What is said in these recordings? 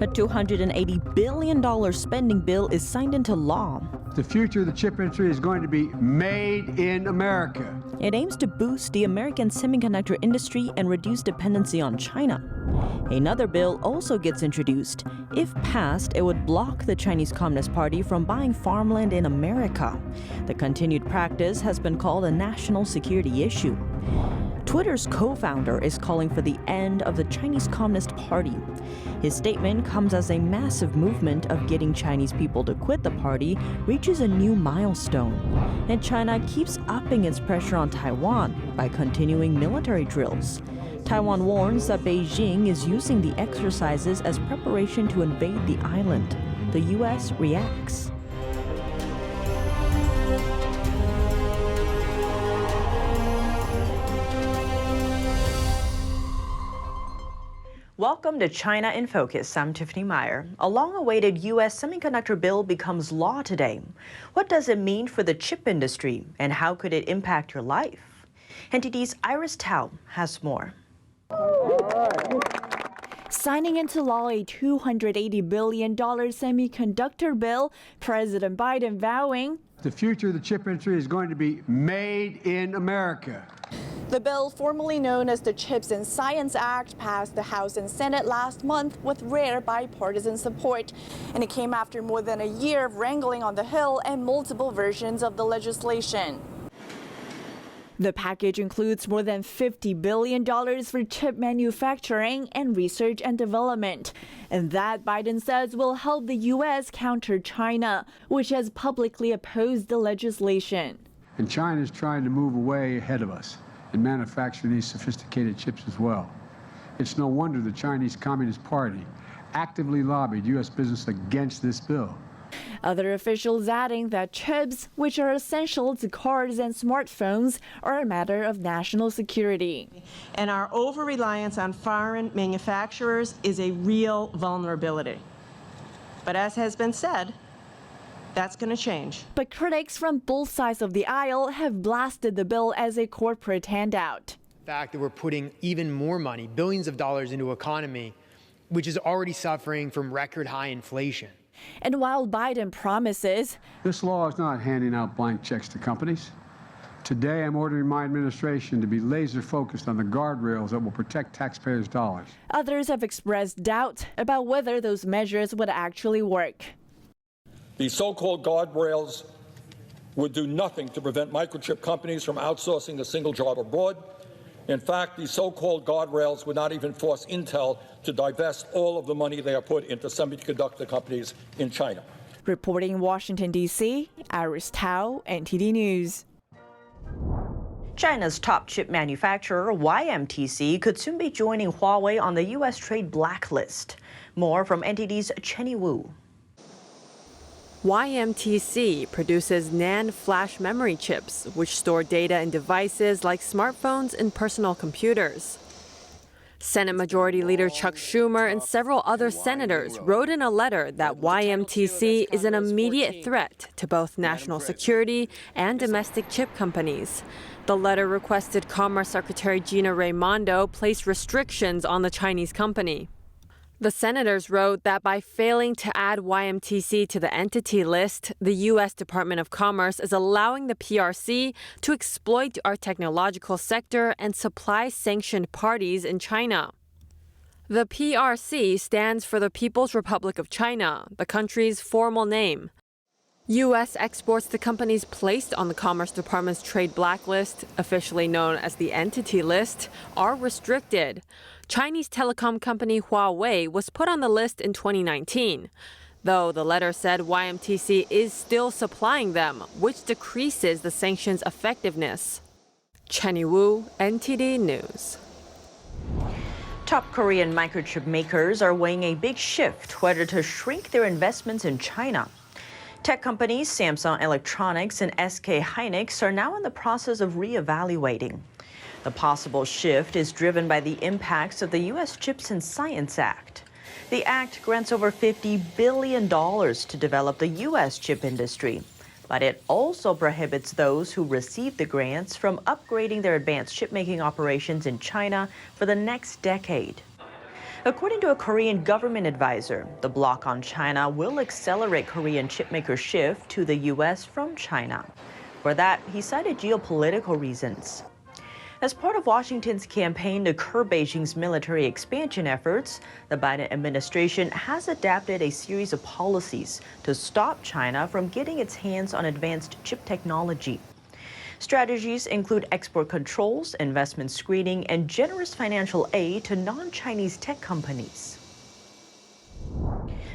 A $280 billion spending bill is signed into law. The future of the chip industry is going to be made in America. It aims to boost the American semiconductor industry and reduce dependency on China. Another bill also gets introduced. If passed, it would block the Chinese Communist Party from buying farmland in America. The continued practice has been called a national security issue. Twitter's co-founder is calling for the end of the Chinese Communist Party. His statement comes as a massive movement of getting Chinese people to quit the party reaches a new milestone. And China keeps upping its pressure on Taiwan by continuing military drills. Taiwan warns that Beijing is using the exercises as preparation to invade the island. The U.S. reacts. Welcome to China in Focus. I'm Tiffany Meyer. A long-awaited U.S. semiconductor bill becomes law today. What does it mean for the chip industry, and how could it impact your life? NTD's Iris Tao has more. Signing into law a $280 billion semiconductor bill, President Biden vowing the future of the chip industry is going to be made in America. The bill, formerly known as the Chips and Science Act, passed the House and Senate last month with rare bipartisan support. And it came after more than a year of wrangling on the Hill and multiple versions of the legislation. The package includes more than $50 billion for chip manufacturing and research and development. And that, Biden says, will help the U.S. counter China, which has publicly opposed the legislation. And China is trying to move away ahead of us and manufacture these sophisticated chips as well. It's no wonder the Chinese Communist Party actively lobbied U.S. business against this bill. Other officials adding that chips, which are essential to cars and smartphones, are a matter of national security. And our over-reliance on foreign manufacturers is a real vulnerability. But as has been said, that's going to change. But critics from both sides of the aisle have blasted the bill as a corporate handout. The fact that we're putting even more money, billions of dollars, into an economy which is already suffering from record high inflation. And while Biden promises this law is not handing out blank checks to companies. Today, I'm ordering my administration to be laser focused on the guardrails that will protect taxpayers' dollars. Others have expressed doubt about whether those measures would actually work. These so-called guardrails would do nothing to prevent microchip companies from outsourcing a single job abroad. In fact, these so-called guardrails would not even force Intel to divest all of the money they have put into semiconductor companies in China. Reporting in Washington, D.C., Iris Tao, NTD News. China's top chip manufacturer, YMTC, could soon be joining Huawei on the U.S. trade blacklist. More from NTD's Chenny Wu. YMTC produces NAND flash memory chips, which store data in devices like smartphones and personal computers. Senate Majority Leader Chuck Schumer and several other senators wrote in a letter that YMTC is an immediate threat to both national security and domestic chip companies. The letter requested Commerce Secretary Gina Raimondo place restrictions on the Chinese company. The senators wrote that by failing to add YMTC to the entity list, the U.S. Department of Commerce is allowing the PRC to exploit our technological sector and supply sanctioned parties in China. The PRC stands for the People's Republic of China, the country's formal name. U.S. exports to companies placed on the Commerce Department's trade blacklist, officially known as the Entity List, are restricted. Chinese telecom company Huawei was put on the list in 2019, though the letter said YMTC is still supplying them, which decreases the sanctions' effectiveness. Chenny Wu, NTD News. Top Korean microchip makers are weighing a big shift whether to shrink their investments in China. Tech companies Samsung Electronics and SK Hynix are now in the process of reevaluating. The possible shift is driven by the impacts of the U.S. Chips and Science Act. The act grants over $50 billion to develop the U.S. chip industry, but it also prohibits those who receive the grants from upgrading their advanced chipmaking operations in China for the next decade. According to a Korean government advisor, the block on China will accelerate Korean chipmaker shift to the U.S. from China. For that, he cited geopolitical reasons. As part of Washington's campaign to curb Beijing's military expansion efforts, the Biden administration has adapted a series of policies to stop China from getting its hands on advanced chip technology. Strategies include export controls, investment screening, and generous financial aid to non-Chinese tech companies.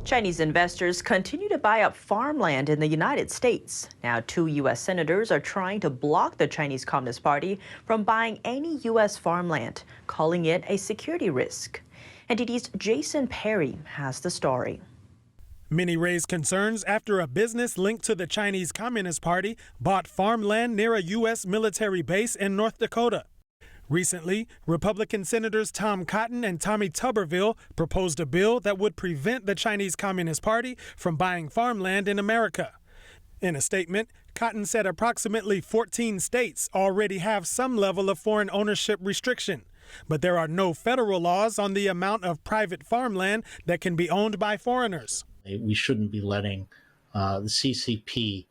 Chinese investors continue to buy up farmland in the United States. Now, 2 U.S. senators are trying to block the Chinese Communist Party from buying any U.S. farmland, calling it a security risk. NTD's Jason Perry has the story. Many raised concerns after a business linked to the Chinese Communist Party bought farmland near a U.S. military base in North Dakota. Recently, Republican Senators Tom Cotton and Tommy Tuberville proposed a bill that would prevent the Chinese Communist Party from buying farmland in America. In a statement, Cotton said approximately 14 states already have some level of foreign ownership restriction, but there are no federal laws on the amount of private farmland that can be owned by foreigners. We shouldn't be letting the CCP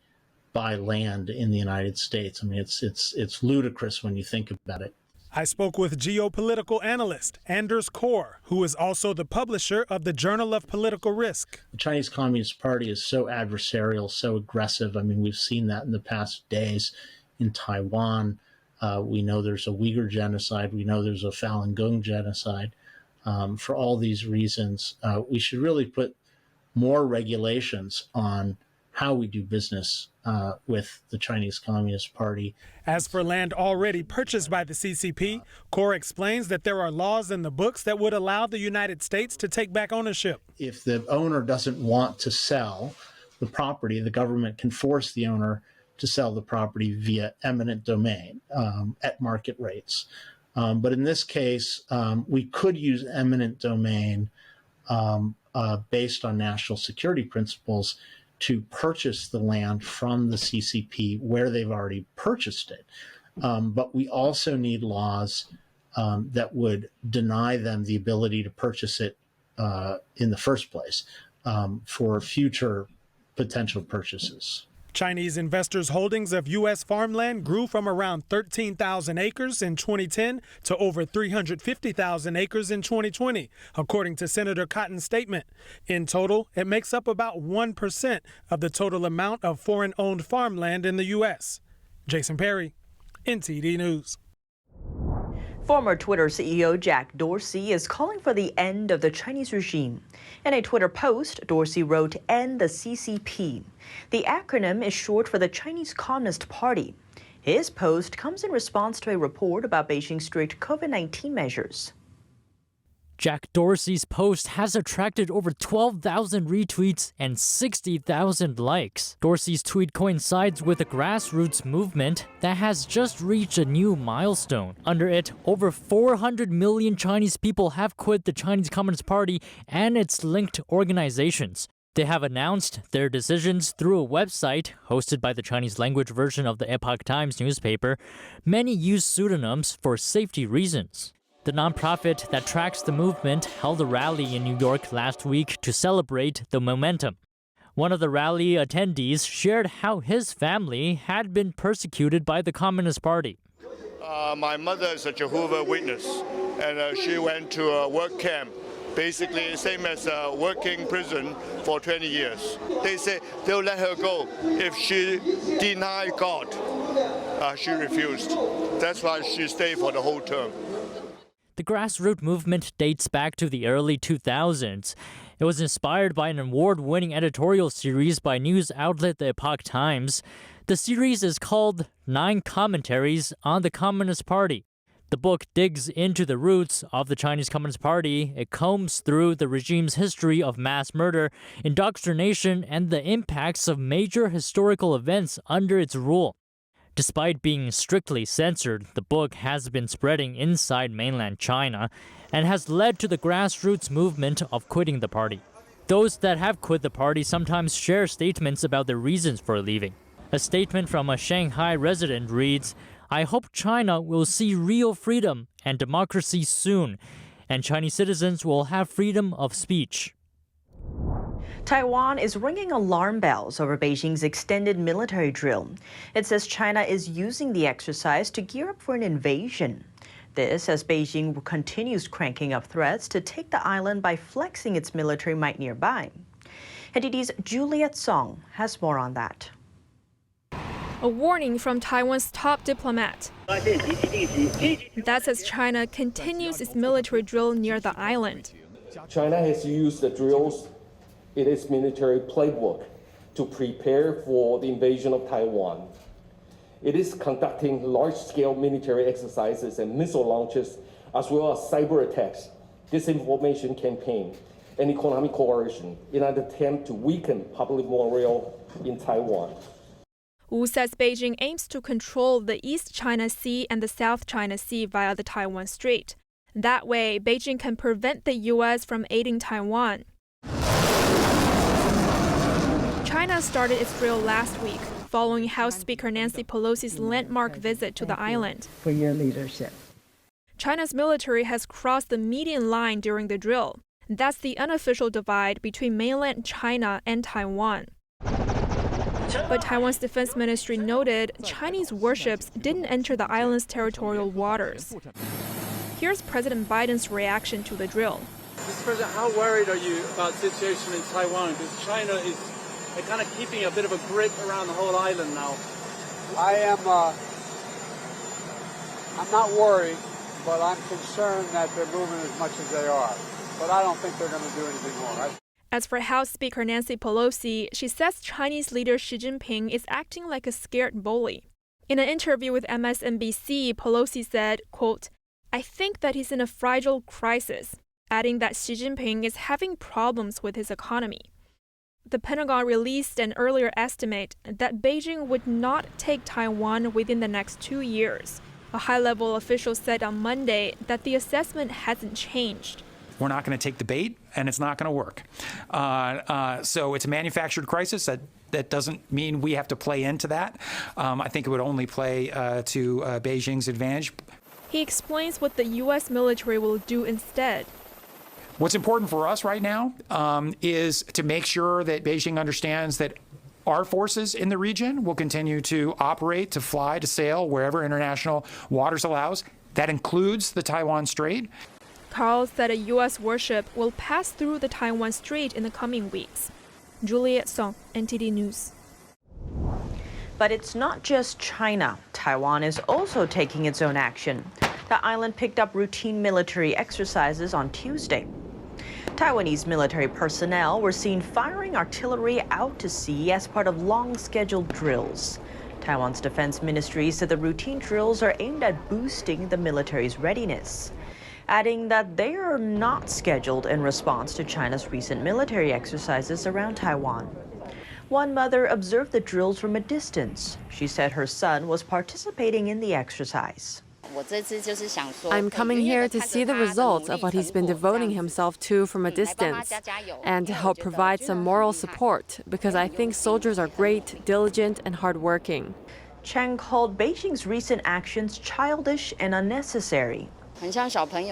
buy land in the United States. I mean, it's ludicrous when you think about it. I spoke with geopolitical analyst Anders Kaur, who is also the publisher of the Journal of Political Risk. The Chinese Communist Party is so adversarial, so aggressive. I mean, we've seen that in the past days in Taiwan. We know there's a Uyghur genocide. We know there's a Falun Gong genocide. For all these reasons, we should really put more regulations on how we do business with the Chinese Communist Party. As for land already purchased by the CCP, Kaur explains that there are laws in the books that would allow the United States to take back ownership. If the owner doesn't want to sell the property, the government can force the owner to sell the property via eminent domain at market rates. But in this case, we could use eminent domain based on national security principles to purchase the land from the CCP where they've already purchased it. But we also need laws that would deny them the ability to purchase it in the first place for future potential purchases. Chinese investors' holdings of U.S. farmland grew from around 13,000 acres in 2010 to over 350,000 acres in 2020, according to Senator Cotton's statement. In total, it makes up about 1% of the total amount of foreign-owned farmland in the U.S. Jason Perry, NTD News. Former Twitter CEO Jack Dorsey is calling for the end of the Chinese regime. In a Twitter post, Dorsey wrote, "End the CCP." The acronym is short for the Chinese Communist Party. His post comes in response to a report about Beijing's strict COVID-19 measures. Jack Dorsey's post has attracted over 12,000 retweets and 60,000 likes. Dorsey's tweet coincides with a grassroots movement that has just reached a new milestone. Under it, over 400 million Chinese people have quit the Chinese Communist Party and its linked organizations. They have announced their decisions through a website hosted by the Chinese language version of the Epoch Times newspaper. Many use pseudonyms for safety reasons. The nonprofit that tracks the movement held a rally in New York last week to celebrate the momentum. One of the rally attendees shared how his family had been persecuted by the Communist Party. My mother is a Jehovah's Witness, and she went to a work camp, basically same as a working prison for 20 years. They say they'll let her go if she denied God. She refused. That's why she stayed for the whole term. The grassroots movement dates back to the early 2000s. It was inspired by an award-winning editorial series by news outlet The Epoch Times. The series is called 9 Commentaries on the Communist Party. The book digs into the roots of the Chinese Communist Party. It combs through the regime's history of mass murder, indoctrination, and the impacts of major historical events under its rule. Despite being strictly censored, the book has been spreading inside mainland China and has led to the grassroots movement of quitting the party. Those that have quit the party sometimes share statements about their reasons for leaving. A statement from a Shanghai resident reads, "I hope China will see real freedom and democracy soon, and Chinese citizens will have freedom of speech. Taiwan is ringing alarm bells over Beijing's extended military drill. It says China is using the exercise to gear up for an invasion. This as Beijing continues cranking up threats to take the island by flexing its military might nearby. NTD's Juliet Song has more on that. A warning from Taiwan's top diplomat. That's as China continues its military drill near the island. China has used the drills in its military playbook to prepare for the invasion of Taiwan. It is conducting large-scale military exercises and missile launches, as well as cyber attacks, disinformation campaign, and economic coercion in an attempt to weaken public morale in Taiwan. Wu says Beijing aims to control the East China Sea and the South China Sea via the Taiwan Strait. That way, Beijing can prevent the U.S. from aiding Taiwan. China started its drill last week, following House Speaker Nancy Pelosi's landmark visit to the island. For your leadership. China's military has crossed the median line during the drill. That's the unofficial divide between mainland China and Taiwan. But Taiwan's defense ministry noted Chinese warships didn't enter the island's territorial waters. Here's President Biden's reaction to the drill. Mr. President, how worried are you about the situation in Taiwan? Because China is kind of keeping a bit of a grip around the whole island now. I'm not worried, but I'm concerned that they're moving as much as they are. But I don't think they're going to do anything more. As for House Speaker Nancy Pelosi, she says Chinese leader Xi Jinping is acting like a scared bully. In an interview with MSNBC, Pelosi said, quote, "I think that he's in a fragile crisis," adding that Xi Jinping is having problems with his economy. The Pentagon released an earlier estimate that Beijing would not take Taiwan within the next 2 years. A high-level official said on Monday that the assessment hasn't changed. We're not going to take the bait, and it's not going to work. So it's a manufactured crisis. That doesn't mean we have to play into that. I think it would only play to Beijing's advantage. He explains what the U.S. military will do instead. What's important for us right now is to make sure that Beijing understands that our forces in the region will continue to operate, to fly, to sail wherever international waters allows. That includes the Taiwan Strait. Carl said a U.S. warship will pass through the Taiwan Strait in the coming weeks. Juliet Song, NTD News. But it's not just China. Taiwan is also taking its own action. The island picked up routine military exercises on Tuesday. Taiwanese military personnel were seen firing artillery out to sea as part of long-scheduled drills. Taiwan's defense ministry said the routine drills are aimed at boosting the military's readiness, adding that they are not scheduled in response to China's recent military exercises around Taiwan. One mother observed the drills from a distance. She said her son was participating in the exercise. I'm coming here to see the results of what he's been devoting himself to from a distance and to help provide some moral support because I think soldiers are great, diligent, and hardworking. Chang called Beijing's recent actions childish and unnecessary.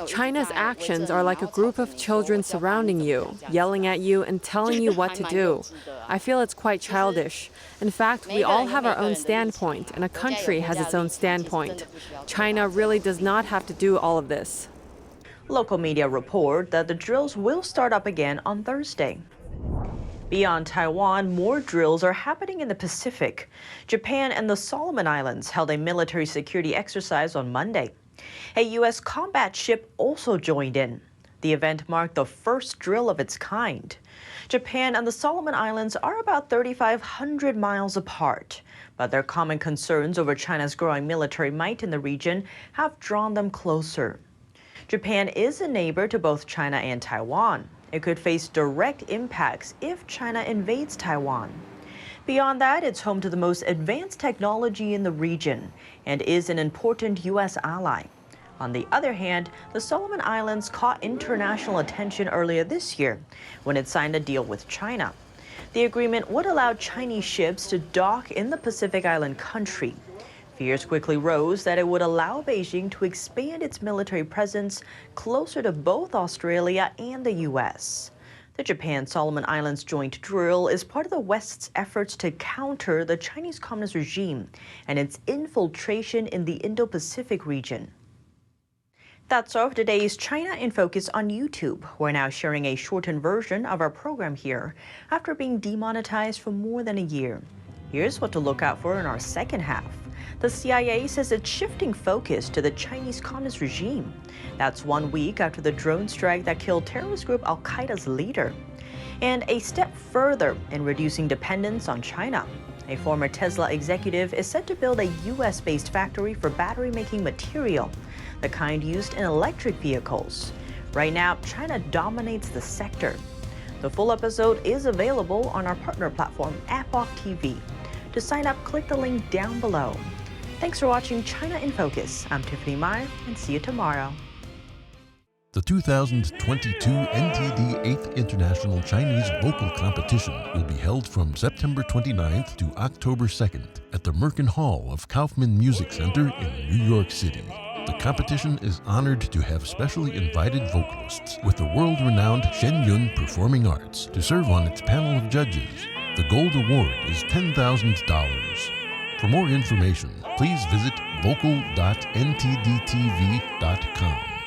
China's actions are like a group of children surrounding you, yelling at you and telling you what to do. I feel it's quite childish. In fact, we all have our own standpoint, and a country has its own standpoint. China really does not have to do all of this. Local media report that the drills will start up again on Thursday. Beyond Taiwan, more drills are happening in the Pacific. Japan and the Solomon Islands held a military security exercise on Monday. A U.S. combat ship also joined in. The event marked the first drill of its kind. Japan and the Solomon Islands are about 3,500 miles apart, but their common concerns over China's growing military might in the region have drawn them closer. Japan is a neighbor to both China and Taiwan. It could face direct impacts if China invades Taiwan. Beyond that, it's home to the most advanced technology in the region and is an important U.S. ally. On the other hand, the Solomon Islands caught international attention earlier this year when it signed a deal with China. The agreement would allow Chinese ships to dock in the Pacific Island country. Fears quickly rose that it would allow Beijing to expand its military presence closer to both Australia and the U.S. The Japan-Solomon Islands joint drill is part of the West's efforts to counter the Chinese Communist regime and its infiltration in the Indo-Pacific region. That's all for today's China in Focus on YouTube. We're now sharing a shortened version of our program here after being demonetized for more than a year. Here's what to look out for in our second half. The CIA says it's shifting focus to the Chinese Communist regime. That's 1 week after the drone strike that killed terrorist group Al-Qaeda's leader. And a step further in reducing dependence on China. A former Tesla executive is set to build a US-based factory for battery-making material, the kind used in electric vehicles. Right now, China dominates the sector. The full episode is available on our partner platform, Epoch TV. To sign up, click the link down below. Thanks for watching China in Focus. I'm Tiffany Meyer, and see you tomorrow. The 2022 NTD 8th International Chinese Vocal Competition will be held from September 29th to October 2nd at the Merkin Hall of Kaufman Music Center in New York City. The competition is honored to have specially invited vocalists with the world-renowned Shen Yun Performing Arts to serve on its panel of judges. The gold award is $10,000. For more information, please visit vocal.ntdtv.com.